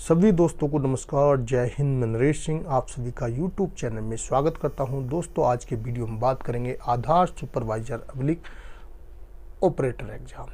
सभी दोस्तों को नमस्कार। जय हिंद। मैं नरेश सिंह आप सभी का यूट्यूब चैनल में स्वागत करता हूं। दोस्तों, आज के वीडियो में बात करेंगे आधार सुपरवाइजर अब्लिक ऑपरेटर एग्जाम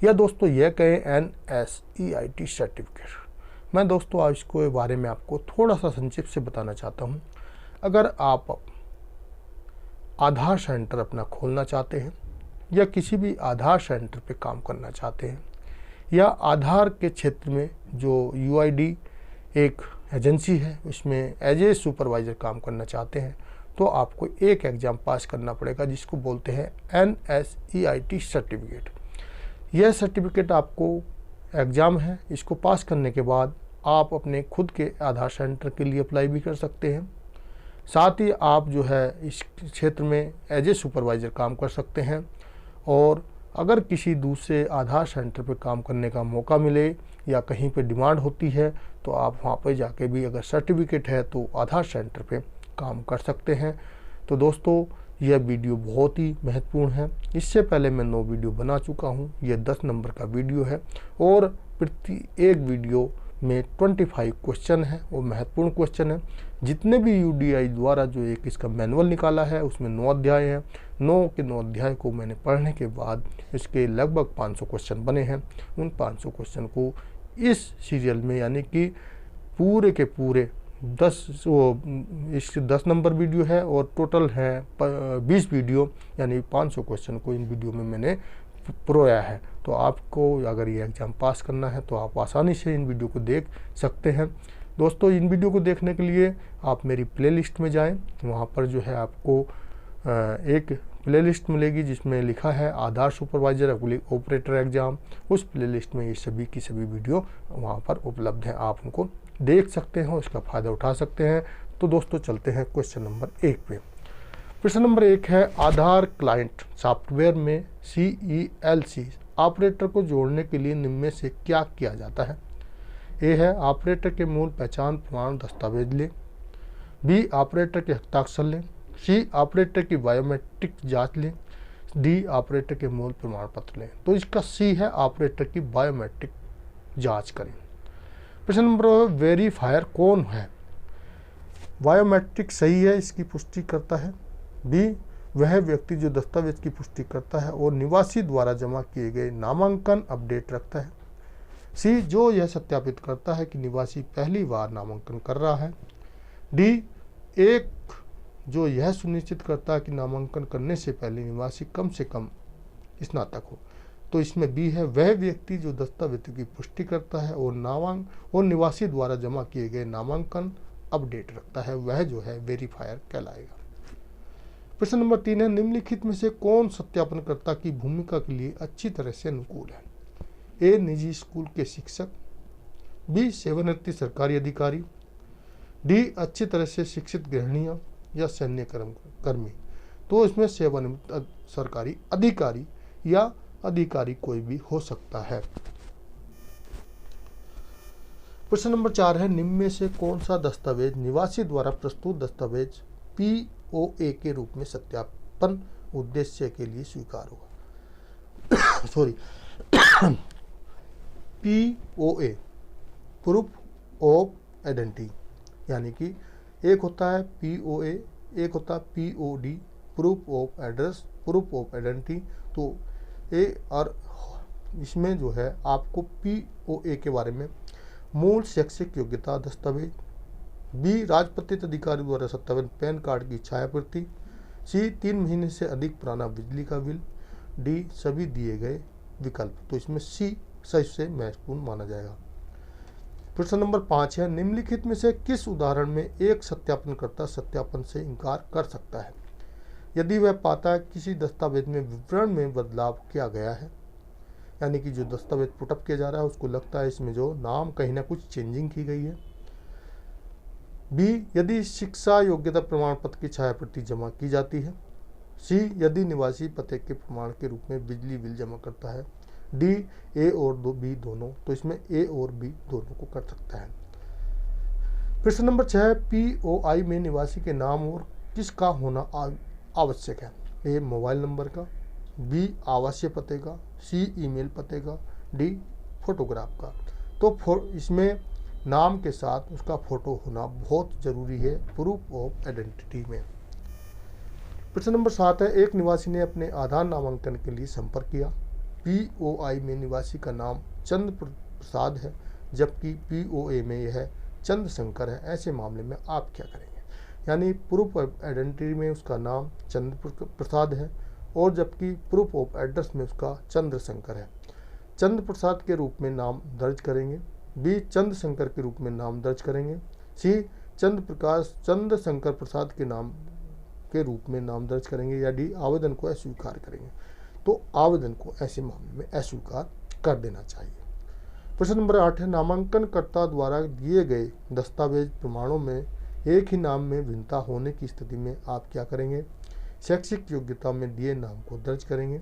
या दोस्तों यह कहें NSEIT सर्टिफिकेट। मैं दोस्तों आज इसके बारे में आपको थोड़ा सा संक्षिप्त से बताना चाहता हूं। अगर आप आधार सेंटर अपना खोलना चाहते हैं या किसी भी आधार सेंटर पे काम करना चाहते हैं या आधार के क्षेत्र में जो UID एक एजेंसी है उसमें एज ए सुपरवाइज़र काम करना चाहते हैं तो आपको एक एग्ज़ाम पास करना पड़ेगा जिसको बोलते हैं NSEIT सर्टिफिकेट। यह सर्टिफिकेट आपको एग्ज़ाम है, इसको पास करने के बाद आप अपने खुद के आधार सेंटर के लिए अप्लाई भी कर सकते हैं। साथ ही आप जो है इस क्षेत्र में एज ए सुपरवाइज़र काम कर सकते हैं और अगर किसी दूसरे आधार सेंटर पर काम करने का मौका मिले या कहीं पे डिमांड होती है तो आप वहाँ पर जाके भी अगर सर्टिफिकेट है तो आधार सेंटर पे काम कर सकते हैं। तो दोस्तों यह वीडियो बहुत ही महत्वपूर्ण है। इससे पहले मैं 9 वीडियो बना चुका हूँ, यह 10 नंबर का वीडियो है और प्रति एक वीडियो में 25 क्वेश्चन है और महत्वपूर्ण क्वेश्चन है। जितने भी UDI द्वारा जो एक इसका मैनुअल निकाला है उसमें 9 अध्याय हैं। 9 के 9 अध्याय को मैंने पढ़ने के बाद इसके लगभग 500 क्वेश्चन बने हैं। उन 500 क्वेश्चन को इस सीरियल में यानी कि पूरे के पूरे 10 नंबर वीडियो है और टोटल है 20 वीडियो यानी 500 क्वेश्चन को इन वीडियो में मैंने परोया है। तो आपको अगर ये एग्ज़ाम पास करना है तो आप आसानी से इन वीडियो को देख सकते हैं। दोस्तों, इन वीडियो को देखने के लिए आप मेरी प्लेलिस्ट में जाएं। वहाँ पर जो है आपको एक प्लेलिस्ट मिलेगी जिसमें लिखा है आधार सुपरवाइजर ऑपरेटर एग्ज़ाम। उस प्लेलिस्ट में ये सभी की सभी वीडियो वहाँ पर उपलब्ध हैं, आप उनको देख सकते हैं, उसका फ़ायदा उठा सकते हैं। तो दोस्तों चलते हैं क्वेश्चन नंबर 1 पे। प्रश्न नंबर 1 है आधार क्लाइंट सॉफ्टवेयर में CELC ऑपरेटर को जोड़ने के लिए निम्न में से क्या किया जाता है। ए है ऑपरेटर के मूल पहचान प्रमाण दस्तावेज लें। B ऑपरेटर के हस्ताक्षर लें। C ऑपरेटर की बायोमेट्रिक जांच लें। D ऑपरेटर के मूल प्रमाण पत्र लें। तो इसका C है ऑपरेटर की बायोमेट्रिक जांच करें। प्रश्न नंबर वेरीफायर कौन है। बायोमेट्रिक सही है, इसकी पुष्टि करता है। B वह व्यक्ति जो दस्तावेज की पुष्टि करता है और निवासी द्वारा जमा किए गए नामांकन अपडेट रखता है। C जो यह सत्यापित करता है कि निवासी पहली बार नामांकन कर रहा है। D एक जो यह सुनिश्चित करता है कि नामांकन करने से पहले निवासी कम से कम स्नातक हो। तो इसमें B है वह व्यक्ति जो दस्तावेज की पुष्टि करता है और निवासी द्वारा जमा किए गए नामांकन अपडेट रखता है, वह जो है वेरीफायर कहलाएगा। प्रश्न नंबर 3 है निम्नलिखित में से कौन सत्यापनकर्ता की भूमिका के लिए अच्छी तरह से अनुकूल है। A निजी स्कूल के शिक्षक। B सेवानिवृत्त सरकारी अधिकारी। D अच्छी तरह से शिक्षित गृहिणियाँ या सैन्य कर्मी। तो इसमें सेवानिवृत्त सरकारी अधिकारी या अधिकारी कोई भी हो सकता है। प्रश्न नंबर 4 है निम्न में से कौन सा दस्तावेज निवासी द्वारा प्रस्तुत दस्तावेज POA के रूप में सत्यापन उद्देश्य के लिए स्वीकार होगा। Sorry POA proof of identity, यानी कि एक होता है POA, एक होता है POD proof of address, proof of identity. तो और इसमें जो है आपको POA के बारे में मूल शैक्षिक योग्यता दस्तावेज। B राजपत्रित अधिकारी द्वारा सत्यापित पैन कार्ड की छायाप्रति। C 3 महीने से अधिक पुराना बिजली का बिल। D सभी दिए गए विकल्प। तो इसमें C सबसे महत्वपूर्ण माना जाएगा। प्रश्न नंबर 5 है निम्नलिखित में से किस उदाहरण में एक सत्यापनकर्ता सत्यापन से इनकार कर सकता है यदि वह पाता है किसी दस्तावेज में विवरण में बदलाव किया गया है, यानी कि जो दस्तावेज पुटअप किया जा रहा है उसको लगता है इसमें जो नाम कहीं ना कुछ चेंजिंग की गई है। B यदि शिक्षा योग्यता प्रमाण पत्र की छायाप्रति जमा की जाती है। C यदि निवासी पते के प्रमाण के रूप में बिजली बिल जमा करता है। D A और B दोनों। तो इसमें A और B दोनों को कर सकता है। प्रश्न नंबर 6 POI में निवासी के नाम और किसका होना आवश्यक है। A मोबाइल नंबर का। B आवासीय पते का। C ईमेल पते का। D फोटोग्राफ का। तो इसमें नाम के साथ उसका फ़ोटो होना बहुत ज़रूरी है प्रूफ ऑफ आइडेंटिटी में। प्रश्न नंबर 7 है, एक निवासी ने अपने आधार नामांकन के लिए संपर्क किया। POI में निवासी का नाम चंद्र प्रसाद है, जबकि POA में यह चंद्र शंकर है। ऐसे मामले में आप क्या करेंगे? यानी प्रूफ ऑफ आइडेंटिटी में उसका नाम चंद्र प्रसाद है और जबकि प्रूफ ऑफ एड्रेस में उसका चंद्र शंकर है। चंद्र प्रसाद के रूप में नाम दर्ज करेंगे। B, चंद्र शंकर के रूप में नाम दर्ज करेंगे। C, चंद्र शंकर प्रसाद के नाम के रूप में नाम दर्ज करेंगे। या D, आवेदन को अस्वीकार करेंगे। तो आवेदन को ऐसे मामले में अस्वीकार कर देना चाहिए। प्रश्न नंबर 8 है, नामांकनकर्ता द्वारा दिए गए दस्तावेज प्रमाणों में एक ही नाम में भिन्नता होने की स्थिति में आप क्या करेंगे? शैक्षिक योग्यता में दिए नाम को दर्ज करेंगे।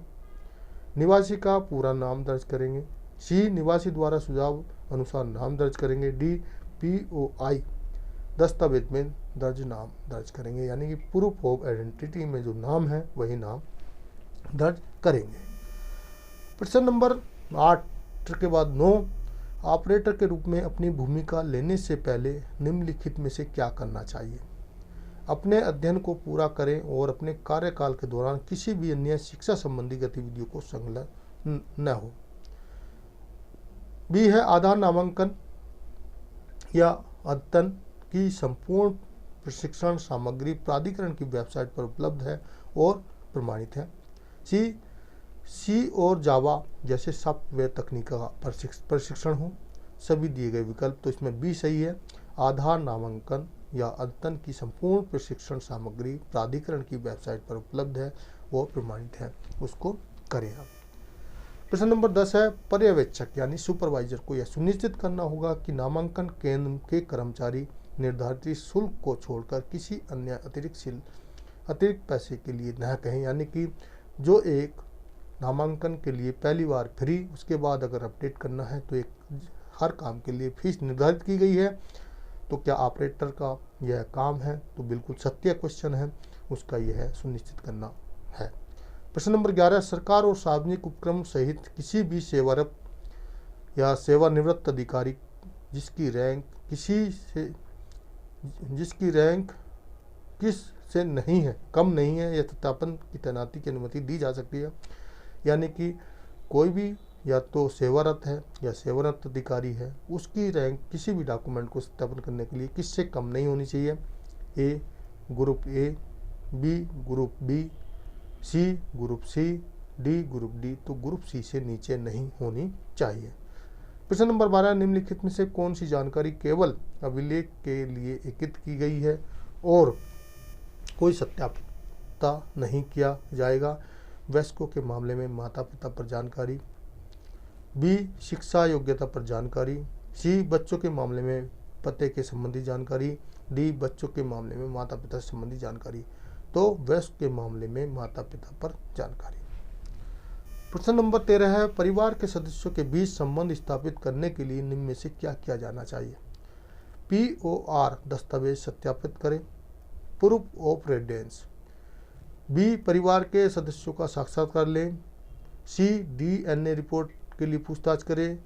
निवासी का पूरा नाम दर्ज करेंगे। C, निवासी द्वारा सुझाव अनुसार नाम दर्ज करेंगे। D, POI दस्तावेज में दर्ज नाम दर्ज करेंगे। यानी कि प्रूफ ऑफ आइडेंटिटी में जो नाम है वही नाम दर्ज करेंगे। प्रश्न नंबर 8 के बाद 9, ऑपरेटर के रूप में अपनी भूमिका लेने से पहले निम्नलिखित में से क्या करना चाहिए? अपने अध्ययन को पूरा करें और अपने कार्यकाल के दौरान किसी भी अन्य शिक्षा संबंधी गतिविधियों को संलग्न न हो। B है, आधार नामांकन या अद्यतन की संपूर्ण प्रशिक्षण सामग्री प्राधिकरण की वेबसाइट पर उपलब्ध है और प्रमाणित है। C और जावा जैसे सॉफ्टवेयर तकनीक का प्रशिक्षण हो। सभी दिए गए विकल्प, तो इसमें B सही है। आधार नामांकन या अद्यतन की संपूर्ण प्रशिक्षण सामग्री प्राधिकरण की वेबसाइट पर उपलब्ध है वो प्रमाणित है, उसको करें आप। प्रश्न नंबर 10 है, पर्यवेक्षक यानी सुपरवाइजर को यह सुनिश्चित करना होगा कि नामांकन केंद्र के कर्मचारी निर्धारित शुल्क को छोड़कर किसी अन्य अतिरिक्त पैसे के लिए न कहें। यानी कि जो एक नामांकन के लिए पहली बार फ्री, उसके बाद अगर अपडेट करना है तो एक हर काम के लिए फीस निर्धारित की गई है, तो क्या ऑपरेटर का यह काम है? तो बिल्कुल सत्य क्वेश्चन है, उसका यह सुनिश्चित करना है। प्रश्न नंबर 11, सरकार और सार्वजनिक उपक्रम सहित किसी भी सेवारत या सेवानिवृत्त अधिकारी जिसकी रैंक किस से नहीं है, कम नहीं है, या सत्यापन की तैनाती की अनुमति दी जा सकती है। यानी कि कोई भी या तो सेवारत है या सेवारत अधिकारी है, उसकी रैंक किसी भी डॉक्यूमेंट को सत्यापन करने के लिए किससे कम नहीं होनी चाहिए? A, group A, B, group B, C, group C, D, group D, तो ग्रुप C से नीचे नहीं होनी चाहिए। प्रश्न नंबर 12, निम्नलिखित में से कौन सी जानकारी केवल अभिलेख के लिए एकत्रित की गई है और कोई सत्यापित नहीं किया जाएगा? वयस्कों के मामले में माता पिता पर जानकारी। B, शिक्षा योग्यता पर जानकारी। C, बच्चों के मामले में पते के संबंधी जानकारी। D, बच्चों के मामले में माता पिता से संबंधी जानकारी। तो वयस्क के मामले में माता पिता पर जानकारी। प्रश्न नंबर 13 है, परिवार के सदस्यों के बीच संबंध स्थापित करने के लिए निम्न में से क्या किया जाना चाहिए? POR दस्तावेज सत्यापित करें। Proof of residence. B, परिवार के सदस्यों का साक्षात्कार लें। C, DNA रिपोर्ट के लिए पूछताछ करें।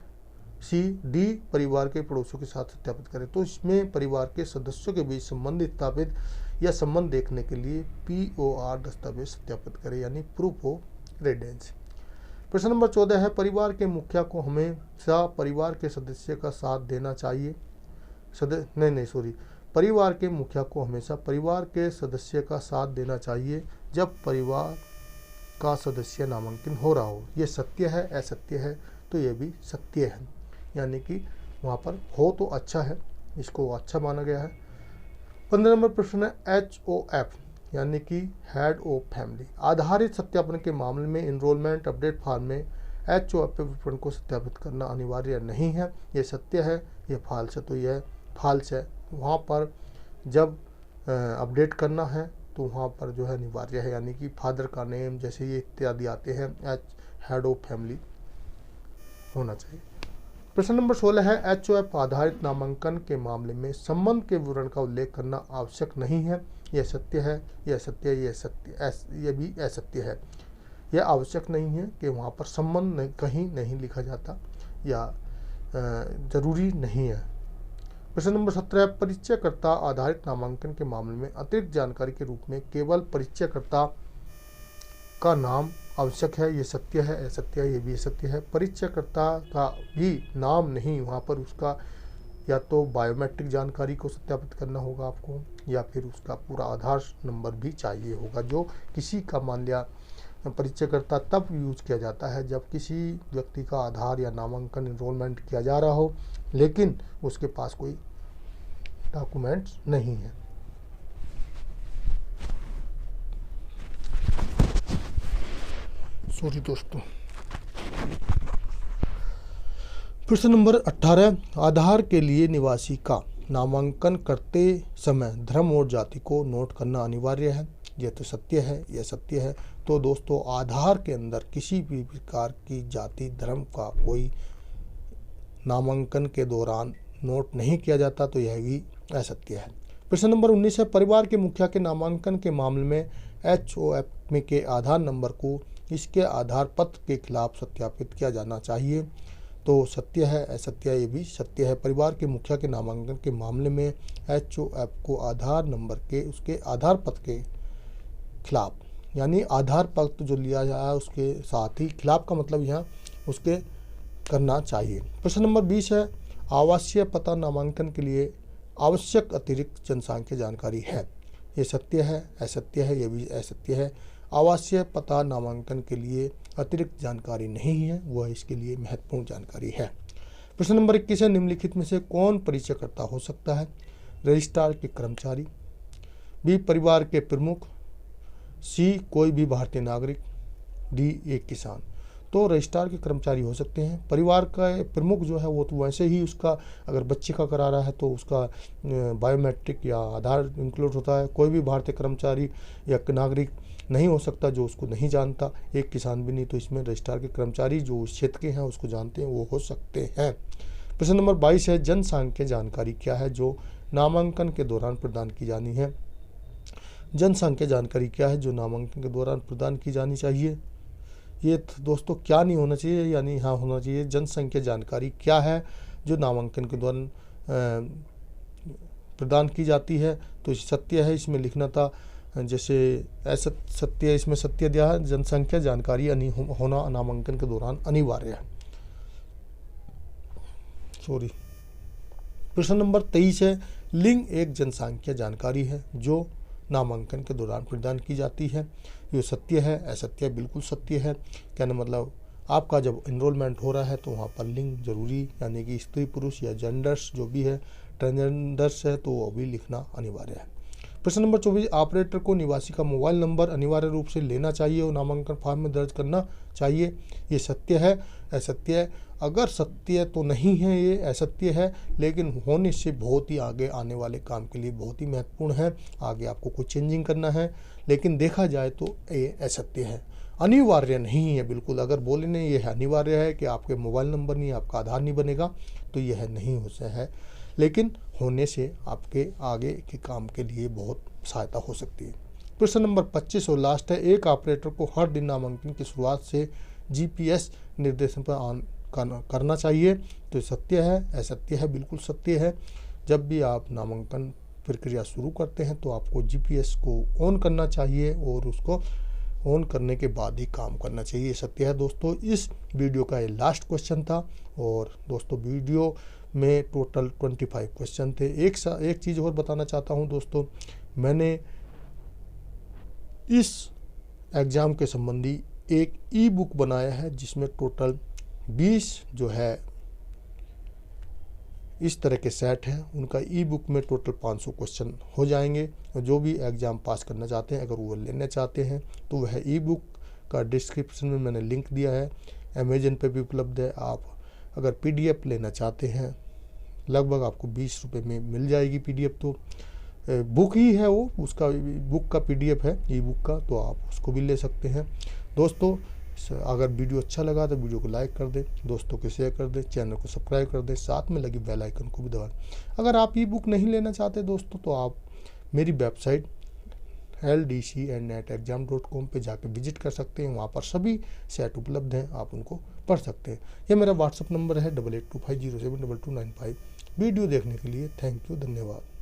C, D, परिवार के पड़ोसियों के साथ सत्यापित करें। तो इसमें परिवार के सदस्यों के बीच संबंध स्थापित या संबंध देखने के लिए POR दस्तावेज सत्यापित करें, यानी प्रूफ ऑफ रेजिडेंस। प्रश्न नंबर 14 है, परिवार के मुखिया को हमेशा परिवार के सदस्य का साथ देना चाहिए। परिवार के मुखिया को हमेशा परिवार के सदस्य का साथ देना चाहिए जब परिवार का सदस्य नामांकन हो रहा हो। ये सत्य है, असत्य है? तो ये भी सत्य है, यानी कि वहाँ पर हो तो अच्छा है, इसको अच्छा माना गया है। 15 नंबर प्रश्न है, HOF यानी कि हेड ऑफ फैमिली आधारित सत्यापन के मामले में एनरोलमेंट अपडेट फॉर्म में HOF विवरण को सत्यापित करना अनिवार्य नहीं है। ये सत्य है, ये फॉल्स है? तो यह फॉल्स है। वहाँ पर जब अपडेट करना है तो वहाँ पर जो है अनिवार्य है, यानी कि फादर का नेम जैसे ये इत्यादि आते हैं, हेड ऑफ फैमिली होना चाहिए। प्रश्न नंबर 16 है, HOF आधारित नामांकन के मामले में संबंध के विवरण का उल्लेख करना आवश्यक नहीं है। यह सत्य है, यह सत्य, यह सत्य, यह भी असत्य है। यह आवश्यक नहीं है कि वहाँ पर संबंध कहीं नहीं लिखा जाता या ज़रूरी नहीं है। प्रश्न नंबर 17 है, परिचयकर्ता आधारित नामांकन के मामले में अतिरिक्त जानकारी के रूप में केवल परिचयकर्ता का नाम आवश्यक है। ये सत्य है, असत्य है, ये भी सत्य है। परिचयकर्ता का भी नाम नहीं, वहाँ पर उसका या तो बायोमेट्रिक जानकारी को सत्यापित करना होगा आपको, या फिर उसका पूरा आधार नंबर भी चाहिए होगा। जो किसी का मान लिया परिचयकर्ता तब यूज किया जाता है जब किसी व्यक्ति का आधार या नामांकन एनरोलमेंट किया जा रहा हो, लेकिन उसके पास कोई डॉक्यूमेंट्स नहीं है। सॉरी दोस्तों। प्रश्न नंबर 18, आधार के लिए निवासी का नामांकन करते समय धर्म और जाति को नोट करना अनिवार्य है। यह तो सत्य है, यह सत्य है। तो दोस्तों आधार के अंदर किसी भी प्रकार की जाति धर्म का कोई नामांकन के दौरान नोट नहीं किया जाता, तो यह भी असत्य है। प्रश्न नंबर 19 है, परिवार के मुखिया के नामांकन के मामले में HOF के आधार नंबर को इसके आधार पत्र के खिलाफ सत्यापित किया जाना चाहिए। तो सत्य है, असत्य है, ये भी सत्य है। परिवार के मुखिया के नामांकन के मामले में HOF को आधार नंबर के उसके आधार पत्र के खिलाफ, यानी आधार पत्र जो लिया जाए उसके साथ ही, खिलाफ का मतलब यहाँ उसके करना चाहिए। प्रश्न नंबर 20 है, आवासीय पता नामांकन के लिए आवश्यक अतिरिक्त जनसांख्यिकीय जानकारी है। ये सत्य है, असत्य है, ये भी असत्य है। आवासीय पता नामांकन के लिए अतिरिक्त जानकारी नहीं है, वह इसके लिए महत्वपूर्ण जानकारी है। प्रश्न नंबर 21 है, निम्नलिखित में से कौन परिचयकर्ता हो सकता है? रजिस्ट्रार के कर्मचारी, बी परिवार के प्रमुख, सी कोई भी भारतीय नागरिक, डी एक किसान। तो रजिस्ट्रार के कर्मचारी हो सकते हैं। परिवार का प्रमुख जो है वो तो वैसे ही उसका अगर बच्चे का करा रहा है तो उसका बायोमेट्रिक या आधार इंक्लूड होता है। कोई भी भारतीय कर्मचारी या नागरिक नहीं हो सकता जो उसको नहीं जानता, एक किसान भी नहीं। तो इसमें रजिस्ट्रार के कर्मचारी जो उस क्षेत्र के हैं उसको जानते हैं वो हो सकते हैं। प्रश्न नंबर 22 है, जनसांख्यिकीय जानकारी क्या है जो नामांकन के दौरान प्रदान की जानी है? जनसांख्यिकीय जानकारी क्या है जो नामांकन के दौरान प्रदान की जानी चाहिए? ये दोस्तों क्या नहीं होना चाहिए, यानी हाँ होना चाहिए। जनसंख्या जानकारी क्या है जो नामांकन के दौरान प्रदान की जाती है? तो सत्य है, इसमें लिखना था जैसे ऐसा सत्य, इसमें सत्य दिया है, जनसंख्या जानकारी होना नामांकन के दौरान अनिवार्य है। सॉरी। प्रश्न नंबर 23 है, लिंग एक जनसंख्या जानकारी है जो नामांकन के दौरान प्रदान की जाती है। ये सत्य है, असत्य है? बिल्कुल सत्य है। कहने मतलब आपका जब एनरोलमेंट हो रहा है तो वहाँ पर लिंग जरूरी, यानी कि स्त्री पुरुष या जेंडर्स जो भी है, ट्रांसजेंडर्स है, तो वो भी लिखना अनिवार्य है। प्रश्न नंबर 24, ऑपरेटर को निवासी का मोबाइल नंबर अनिवार्य रूप से लेना चाहिए और नामांकन फॉर्म में दर्ज करना चाहिए। ये सत्य है, असत्य है? अगर सत्य तो नहीं है, ये असत्य है, लेकिन होने से बहुत ही आगे आने वाले काम के लिए बहुत ही महत्वपूर्ण है। आगे आपको कुछ चेंजिंग करना है, लेकिन देखा जाए तो ये असत्य है, अनिवार्य नहीं है बिल्कुल। अगर बोले नहीं ये अनिवार्य है कि आपके मोबाइल नंबर नहीं, आपका आधार नहीं बनेगा, तो यह नहीं हो सकता है, लेकिन होने से आपके आगे के काम के लिए बहुत सहायता हो सकती है। प्रश्न नंबर 25 और लास्ट है, एक ऑपरेटर को हर दिन नामांकन की शुरुआत से GPS निर्देशन पर ऑन करना चाहिए। तो सत्य है, असत्य है? बिल्कुल सत्य है। जब भी आप नामांकन प्रक्रिया शुरू करते हैं तो आपको GPS को ऑन करना चाहिए और उसको ऑन करने के बाद ही काम करना चाहिए। सत्य है दोस्तों। इस वीडियो का ये लास्ट क्वेश्चन था। और दोस्तों वीडियो में टोटल 25 क्वेश्चन थे। एक चीज़ और बताना चाहता हूँ दोस्तों, मैंने इस एग्ज़ाम के संबंधी एक ई बुक बनाया है जिसमें टोटल 20 जो है इस तरह के सेट हैं। उनका ई बुक में टोटल 500 क्वेश्चन हो जाएंगे। जो भी एग्ज़ाम पास करना चाहते हैं, अगर वो लेना चाहते हैं तो वह ई बुक का डिस्क्रिप्शन में मैंने लिंक दिया है। अमेजन पे भी उपलब्ध है। आप अगर PDF लेना चाहते हैं, लगभग आपको 20 रुपये में मिल जाएगी PDF। तो बुक ही है वो, उसका बुक का PDF है ई बुक का, तो आप उसको भी ले सकते हैं। दोस्तों अगर वीडियो अच्छा लगा तो वीडियो को लाइक कर दें, दोस्तों को शेयर कर दें, चैनल को सब्सक्राइब कर दें, साथ में लगी बेल आइकन को भी दबाएं। अगर आप ई बुक नहीं लेना चाहते दोस्तों, तो आप मेरी वेबसाइट ldcandnetexam.com पे जाकर विजिट कर सकते हैं। वहाँ पर सभी सेट उपलब्ध हैं, आप उनको पढ़ सकते हैं। ये मेरा व्हाट्सअप नंबर है 8825072295। वीडियो देखने के लिए थैंक यू, धन्यवाद।